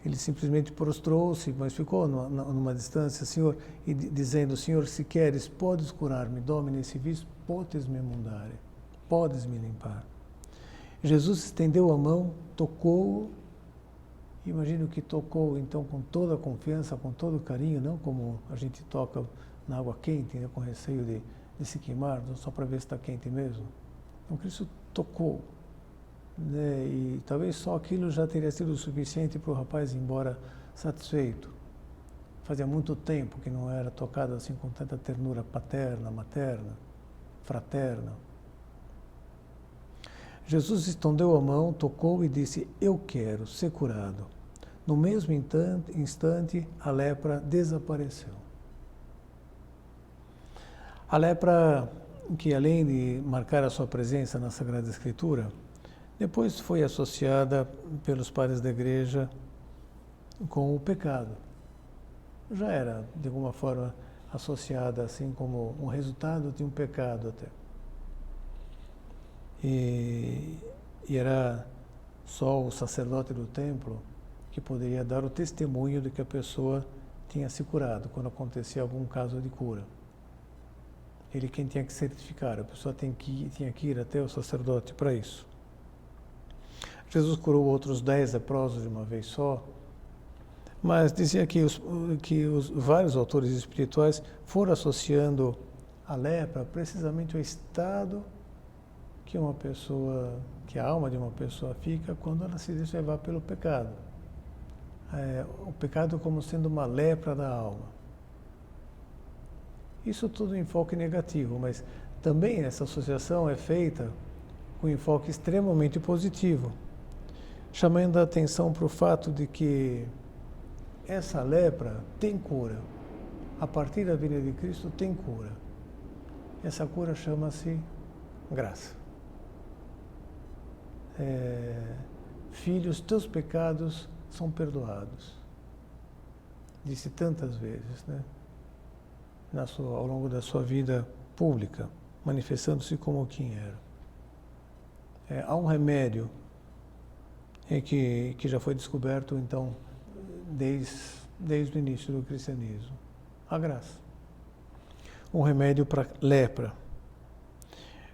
Ele simplesmente prostrou-se, mas ficou numa distância, Senhor, e dizendo, Senhor, se queres, podes curar-me, domine esse vis, potes me mundare, podes me limpar. Jesus estendeu a mão, tocou, imagino que tocou então com toda a confiança, com todo o carinho, não como a gente toca na água quente, né, com receio de se queimar, só para ver se está quente mesmo. Então Cristo tocou, né, e talvez só aquilo já teria sido suficiente para o rapaz ir embora satisfeito. Fazia muito tempo que não era tocado assim com tanta ternura paterna, materna, fraterna. Jesus estendeu a mão, tocou e disse, eu quero ser curado. No mesmo instante, a lepra desapareceu. A lepra, que além de marcar a sua presença na Sagrada Escritura, depois foi associada pelos padres da Igreja com o pecado. Já era, de alguma forma, associada assim como um resultado de um pecado até. E era só o sacerdote do templo que poderia dar o testemunho de que a pessoa tinha se curado, quando acontecia algum caso de cura. Ele quem tinha que certificar, a pessoa tinha que ir até o sacerdote para isso. Jesus curou outros 10 leprosos de uma vez só, mas dizia que os vários autores espirituais foram associando a lepra precisamente ao estado que a alma de uma pessoa fica quando ela se deixa levar pelo pecado. O pecado como sendo uma lepra da alma. Isso tudo em enfoque negativo, mas também essa associação é feita com enfoque extremamente positivo, chamando a atenção para o fato de que essa lepra tem cura. A partir da vinda de Cristo tem cura. Essa cura chama-se graça. Filhos, teus pecados são perdoados. Disse tantas vezes, né? Ao longo da sua vida pública, manifestando-se como quem era. Há um remédio que já foi descoberto, então, desde o início do cristianismo. A graça. Um remédio para lepra.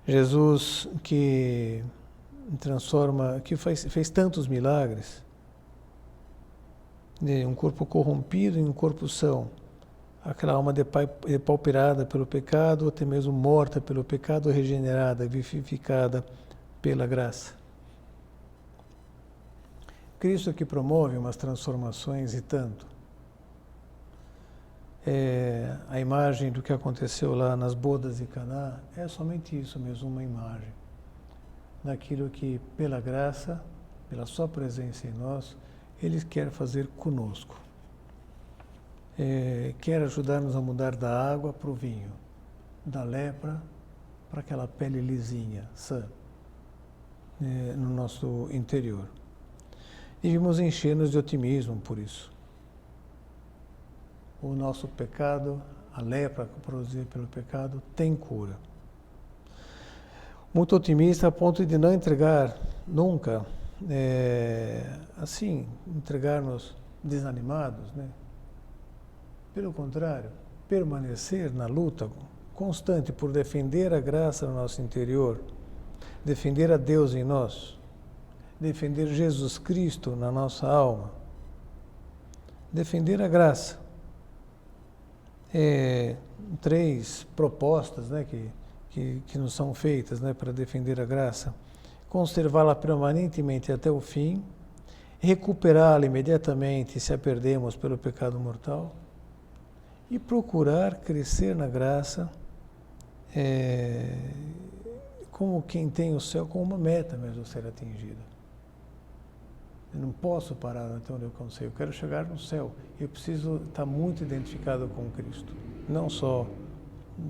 Jesus que fez tantos milagres, de um corpo corrompido em um corpo são, aquela alma depauperada pelo pecado, até mesmo morta pelo pecado, regenerada, vivificada pela graça. Cristo que promove umas transformações e tanto. A imagem do que aconteceu lá nas bodas de Caná é somente isso mesmo, uma imagem daquilo que, pela graça, pela sua presença em nós, Ele quer fazer conosco. Quer ajudar-nos a mudar da água para o vinho, da lepra para aquela pele lisinha, sã, no nosso interior. Devemos encher-nos de otimismo por isso. O nosso pecado, a lepra produzida pelo pecado, tem cura. Muito otimista a ponto de não entregar nunca, entregar-nos desanimados, né? Pelo contrário, permanecer na luta constante por defender a graça no nosso interior, defender a Deus em nós, defender Jesus Cristo na nossa alma, defender a graça. 3 propostas, né, que nos são feitas, né, para defender a graça. Conservá-la permanentemente até o fim, recuperá-la imediatamente se a perdemos pelo pecado mortal e procurar crescer na graça como quem tem o céu como uma meta mesmo a ser atingida. Eu não posso parar até onde eu consigo, eu quero chegar no céu. Eu preciso estar muito identificado com Cristo, não só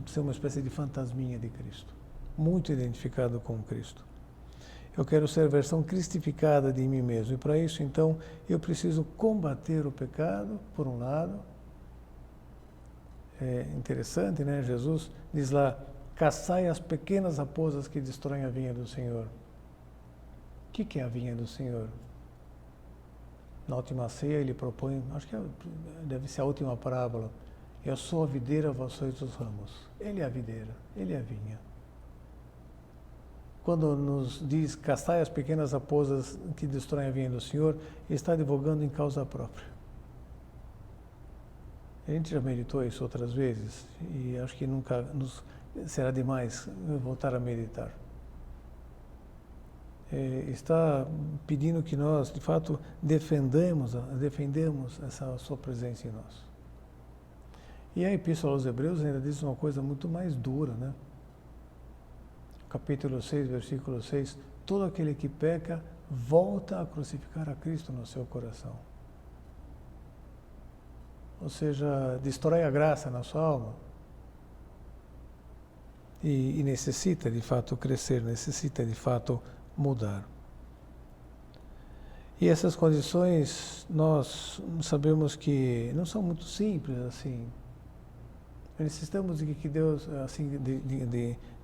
ser uma espécie de fantasminha de Cristo, muito identificado com Cristo. Eu quero ser a versão cristificada de mim mesmo, e para isso, então, eu preciso combater o pecado, por um lado. É interessante, né? Jesus diz lá, caçai as pequenas raposas que destroem a vinha do Senhor. O que é a vinha do Senhor? Na última ceia ele propõe, acho que deve ser a última parábola. Eu sou a videira, vós sois os ramos. Ele é a videira, ele é a vinha. Quando nos diz, castai as pequenas raposas que destroem a vinha do Senhor, ele está advogando em causa própria. A gente já meditou isso outras vezes e acho que nunca nos será demais voltar a meditar. Está pedindo que nós, de fato, defendemos essa sua presença em nós. E a Epístola aos Hebreus ainda diz uma coisa muito mais dura, né? Capítulo 6, versículo 6, todo aquele que peca volta a crucificar a Cristo no seu coração. Ou seja, destrói a graça na sua alma e necessita de fato crescer, necessita de fato mudar. E essas condições nós sabemos que não são muito simples assim. Necessitamos de que Deus, assim,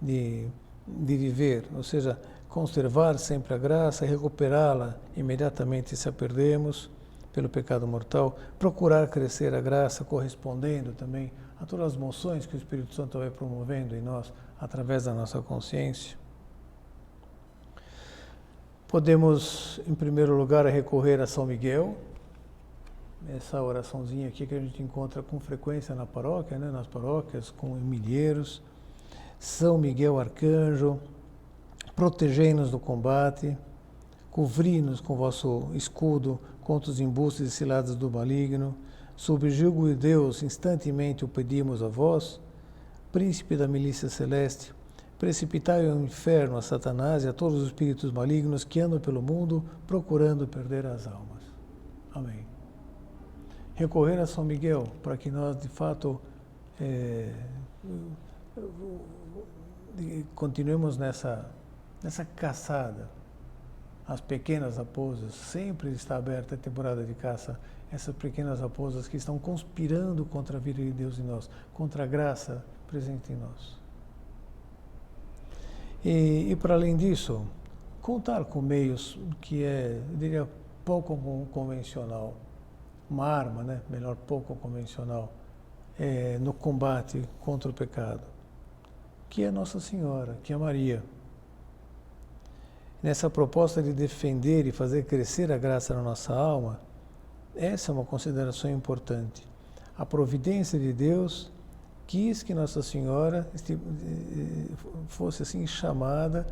de viver, ou seja, conservar sempre a graça, recuperá-la imediatamente se a perdemos pelo pecado mortal, procurar crescer a graça correspondendo também a todas as moções que o Espírito Santo vai promovendo em nós através da nossa consciência. Podemos, em primeiro lugar, recorrer a São Miguel, essa oraçãozinha aqui que a gente encontra com frequência na paróquia, né, nas paróquias, com milheiros. São Miguel Arcanjo, protegei-nos do combate, cobri-nos com vosso escudo contra os embustes e ciladas do maligno. Sob o jugo de Deus, instantemente o pedimos a vós, príncipe da milícia celeste, precipitai ao inferno a Satanás e a todos os espíritos malignos que andam pelo mundo procurando perder as almas. Amém. Recorrer a São Miguel para que nós, de fato, continuemos nessa caçada. As pequenas raposas, sempre está aberta a temporada de caça, essas pequenas raposas que estão conspirando contra a vida de Deus em nós, contra a graça presente em nós. E para além disso, contar com meios que eu diria, pouco convencional, uma arma, né? Melhor, pouco convencional, no combate contra o pecado, que é Nossa Senhora, que é Maria. Nessa proposta de defender e fazer crescer a graça na nossa alma, essa é uma consideração importante. A providência de Deus quis que Nossa Senhora fosse assim chamada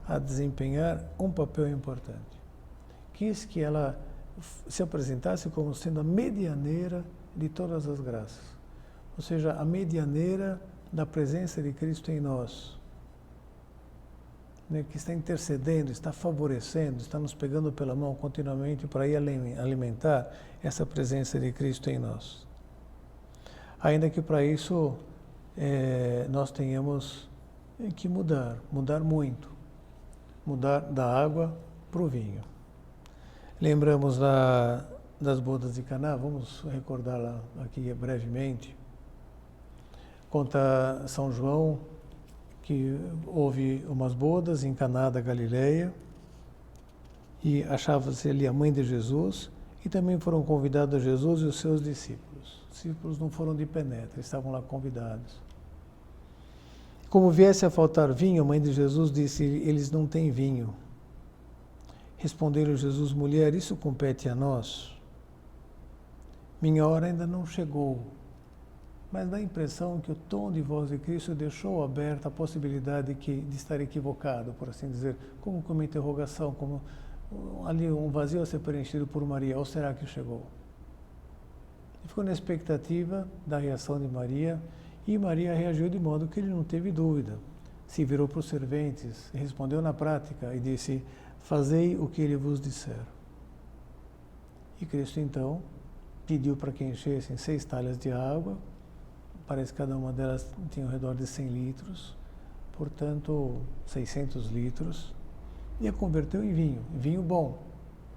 a desempenhar um papel importante. Quis que ela se apresentasse como sendo a medianeira de todas as graças, ou seja, a medianeira da presença de Cristo em nós, né, que está intercedendo, está favorecendo, está nos pegando pela mão continuamente para ir alimentar essa presença de Cristo em nós. Ainda que para isso nós tenhamos que mudar muito, mudar da água para o vinho. Lembramos das bodas de Caná, vamos recordá-la aqui brevemente. Conta São João que houve umas bodas em Caná da Galileia e achava-se ali a mãe de Jesus e também foram convidados Jesus e os seus discípulos. Os discípulos não foram de penetra, estavam lá convidados. Como viesse a faltar vinho, a mãe de Jesus disse, eles não têm vinho. Respondeu Jesus, mulher, isso compete a nós? Minha hora ainda não chegou. Mas dá a impressão que o tom de voz de Cristo deixou aberta a possibilidade de estar equivocado, por assim dizer, como uma interrogação, como ali um vazio a ser preenchido por Maria, ou será que chegou? E ficou na expectativa da reação de Maria, e Maria reagiu de modo que ele não teve dúvida. Se virou para os serventes, respondeu na prática e disse, fazei o que ele vos disser. E Cristo então pediu para que enchessem 6 talhas de água, parece que cada uma delas tinha ao redor de 100 litros, portanto 600 litros, e a converteu em vinho bom,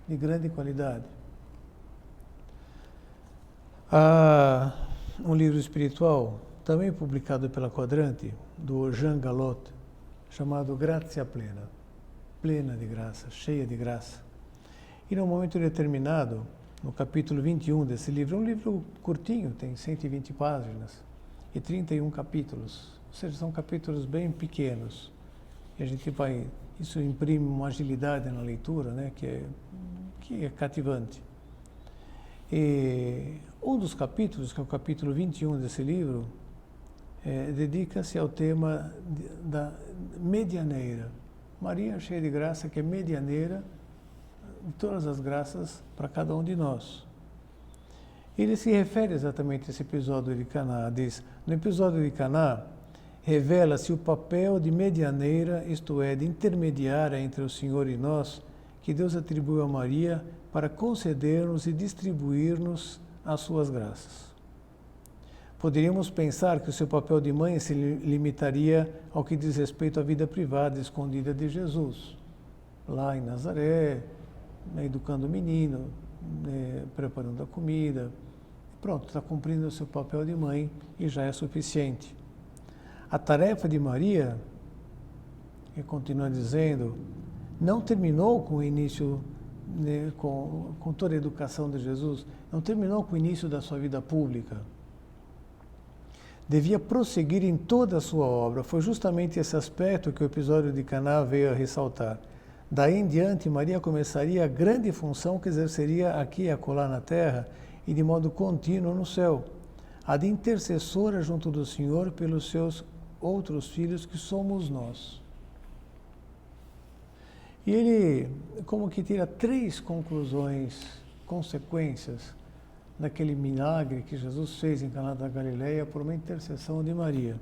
de grande qualidade. Há um livro espiritual, também publicado pela Quadrante, do Jean Galot, chamado Gratia Plena de graça, cheia de graça. E num momento determinado, no capítulo 21 desse livro. É um livro curtinho, tem 120 páginas e 31 capítulos. Ou seja, são capítulos bem pequenos. E a gente vai... Isso imprime uma agilidade na leitura, né, que é cativante. E um dos capítulos, que é o capítulo 21 desse livro, dedica-se ao tema da medianeira. Maria, cheia de graça, que é medianeira de todas as graças para cada um de nós. Ele se refere exatamente a esse episódio de Caná. Diz, no episódio de Caná, revela-se o papel de medianeira, isto é, de intermediária entre o Senhor e nós, que Deus atribuiu a Maria para conceder-nos e distribuir-nos as suas graças. Poderíamos pensar que o seu papel de mãe se limitaria ao que diz respeito à vida privada escondida de Jesus, lá em Nazaré, educando o menino, preparando a comida. Pronto, está cumprindo o seu papel de mãe e já é suficiente. A tarefa de Maria, e continua dizendo, não terminou com o início, com toda a educação de Jesus, não terminou com o início da sua vida pública. Devia prosseguir em toda a sua obra. Foi justamente esse aspecto que o episódio de Caná veio a ressaltar. Daí em diante, Maria começaria a grande função que exerceria aqui e acolá na terra e de modo contínuo no céu, a de intercessora junto do Senhor pelos seus outros filhos, que somos nós. E ele, como que tira 3 conclusões, consequências, daquele milagre que Jesus fez em Caná da Galileia por uma intercessão de Maria.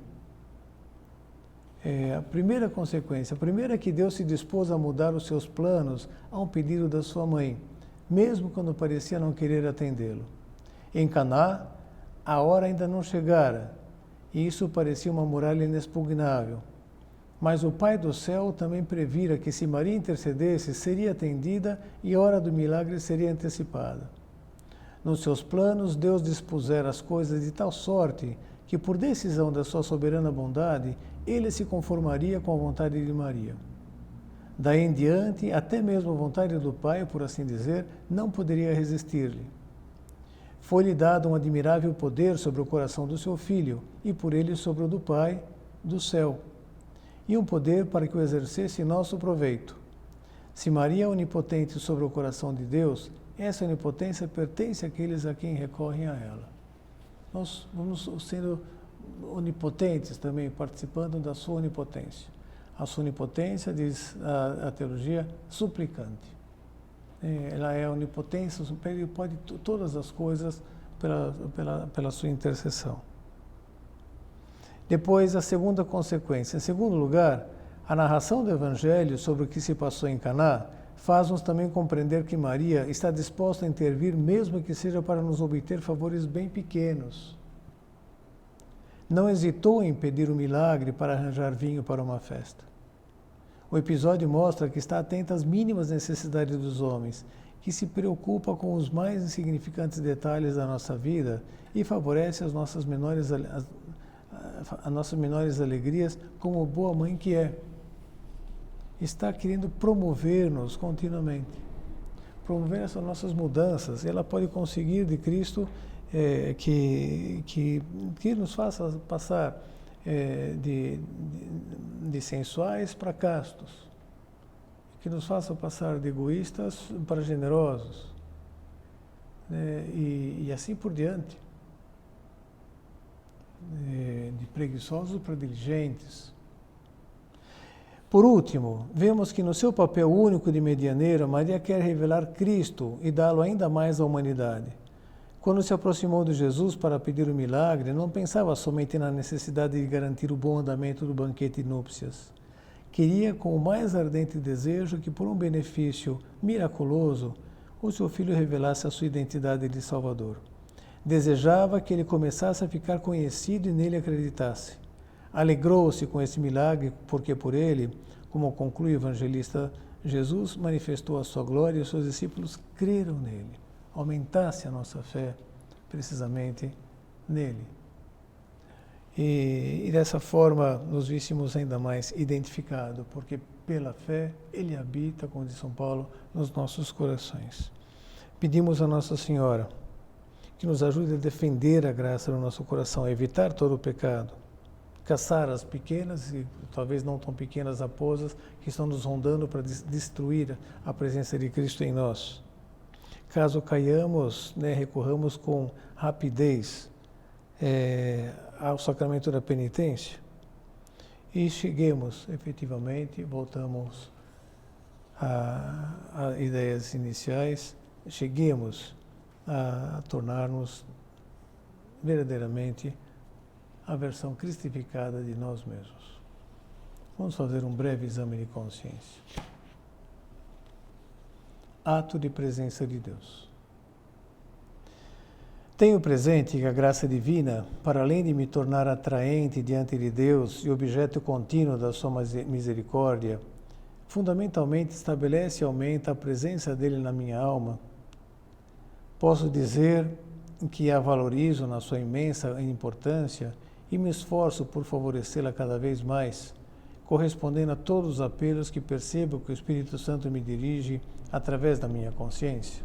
A primeira consequência, a primeira é que Deus se dispôs a mudar os seus planos a um pedido da sua mãe, mesmo quando parecia não querer atendê-lo. Em Caná, a hora ainda não chegara, e isso parecia uma muralha inexpugnável. Mas o Pai do céu também previra que se Maria intercedesse, seria atendida e a hora do milagre seria antecipada. Nos seus planos, Deus dispusera as coisas de tal sorte que, por decisão da sua soberana bondade, ele se conformaria com a vontade de Maria. Daí em diante, até mesmo a vontade do Pai, por assim dizer, não poderia resistir-lhe. Foi-lhe dado um admirável poder sobre o coração do seu filho e por ele sobre o do Pai do céu, e um poder para que o exercesse em nosso proveito. Se Maria é onipotente sobre o coração de Deus, essa onipotência pertence àqueles a quem recorrem a ela. Nós vamos sendo onipotentes também, participando da sua onipotência. A sua onipotência, diz a teologia, suplicante. Ela é a onipotência, ele pode todas as coisas pela sua intercessão. Depois, a segunda consequência. Em segundo lugar, a narração do Evangelho sobre o que se passou em Caná faz-nos também compreender que Maria está disposta a intervir, mesmo que seja para nos obter favores bem pequenos. Não hesitou em pedir o milagre para arranjar vinho para uma festa. O episódio mostra que está atenta às mínimas necessidades dos homens, que se preocupa com os mais insignificantes detalhes da nossa vida e favorece as nossas menores alegrias, como boa mãe que é. Está querendo promover-nos continuamente, promover essas nossas mudanças. Ela pode conseguir de Cristo que nos faça passar de sensuais para castos, que nos faça passar de egoístas para generosos, e assim por diante, de preguiçosos para diligentes. Por último, vemos que no seu papel único de medianeira, Maria quer revelar Cristo e dá-lo ainda mais à humanidade. Quando se aproximou de Jesus para pedir o milagre, não pensava somente na necessidade de garantir o bom andamento do banquete de núpcias. Queria, com o mais ardente desejo, que por um benefício miraculoso, o seu filho revelasse a sua identidade de Salvador. Desejava que ele começasse a ficar conhecido e nele acreditasse. Alegrou-se com esse milagre, porque por ele, como conclui o evangelista, Jesus manifestou a sua glória e os seus discípulos creram nele. Aumentasse a nossa fé, precisamente, nele. E dessa forma nos víssemos ainda mais identificados, porque pela fé ele habita, como diz São Paulo, nos nossos corações. Pedimos a Nossa Senhora que nos ajude a defender a graça no nosso coração, a evitar todo o pecado, caçar as pequenas e talvez não tão pequenas raposas que estão nos rondando para destruir a presença de Cristo em nós. Caso caiamos, recorramos com rapidez ao sacramento da penitência e cheguemos, efetivamente, voltamos a ideias iniciais, cheguemos a tornar-nos verdadeiramente a versão cristificada de nós mesmos. Vamos fazer um breve exame de consciência. Ato de presença de Deus. Tenho presente que a graça divina, para além de me tornar atraente diante de Deus e objeto contínuo da sua misericórdia, fundamentalmente estabelece e aumenta a presença dele na minha alma. Posso dizer que a valorizo na sua imensa importância e me esforço por favorecê-la cada vez mais, correspondendo a todos os apelos que percebo que o Espírito Santo me dirige através da minha consciência.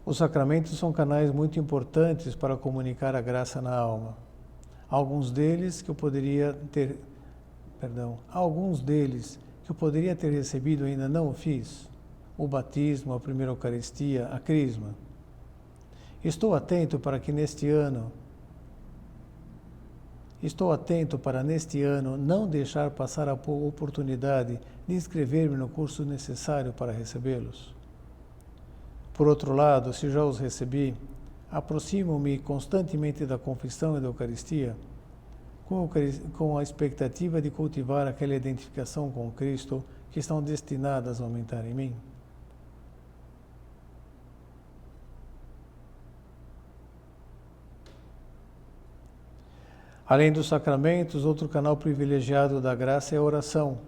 Os sacramentos são canais muito importantes para comunicar a graça na alma. Alguns deles que eu poderia ter recebido ainda não o fiz. O batismo, a primeira Eucaristia, a Crisma. Estou atento para neste ano não deixar passar a oportunidade de inscrever-me no curso necessário para recebê-los. Por outro lado, se já os recebi, aproximo-me constantemente da confissão e da Eucaristia, com a expectativa de cultivar aquela identificação com Cristo que estão destinadas a aumentar em mim. Além dos sacramentos, outro canal privilegiado da graça é a oração,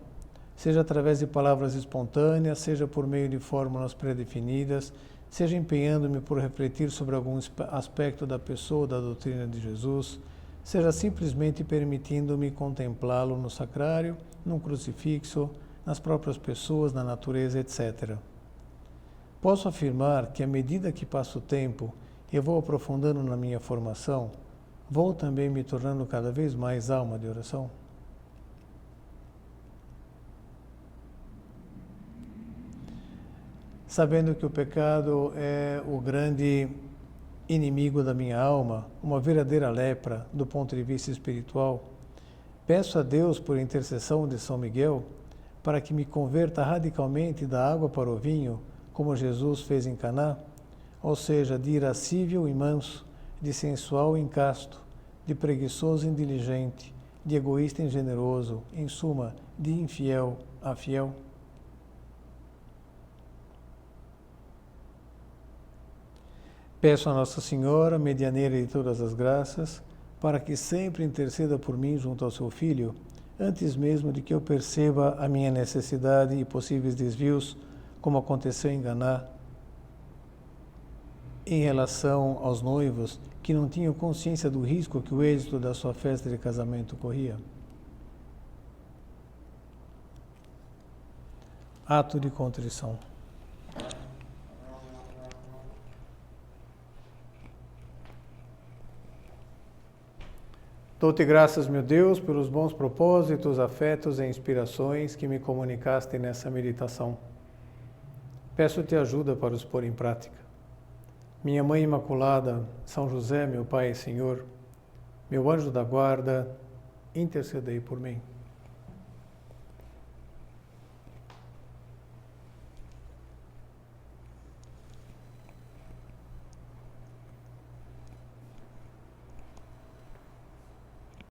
seja através de palavras espontâneas, seja por meio de fórmulas pré-definidas, seja empenhando-me por refletir sobre algum aspecto da pessoa ou da doutrina de Jesus, seja simplesmente permitindo-me contemplá-lo no sacrário, num crucifixo, nas próprias pessoas, na natureza, etc. Posso afirmar que, à medida que passo o tempo e eu vou aprofundando na minha formação, vou também me tornando cada vez mais alma de oração? Sabendo que o pecado é o grande inimigo da minha alma, uma verdadeira lepra do ponto de vista espiritual, peço a Deus, por intercessão de São Miguel, para que me converta radicalmente da água para o vinho, como Jesus fez em Caná, ou seja, de irascível e manso, de sensual e incasto, de preguiçoso e indiligente, de egoísta e generoso, em suma, de infiel a fiel. Peço a Nossa Senhora, medianeira de todas as graças, para que sempre interceda por mim junto ao seu Filho, antes mesmo de que eu perceba a minha necessidade e possíveis desvios, como aconteceu em Caná, em relação aos noivos que não tinham consciência do risco que o êxito da sua festa de casamento corria. Ato de contrição. Dou-te graças, meu Deus, pelos bons propósitos, afetos e inspirações que me comunicaste nessa meditação. Peço-te ajuda para os pôr em prática. Minha Mãe Imaculada, São José, meu Pai e Senhor, meu anjo da guarda, intercedei por mim.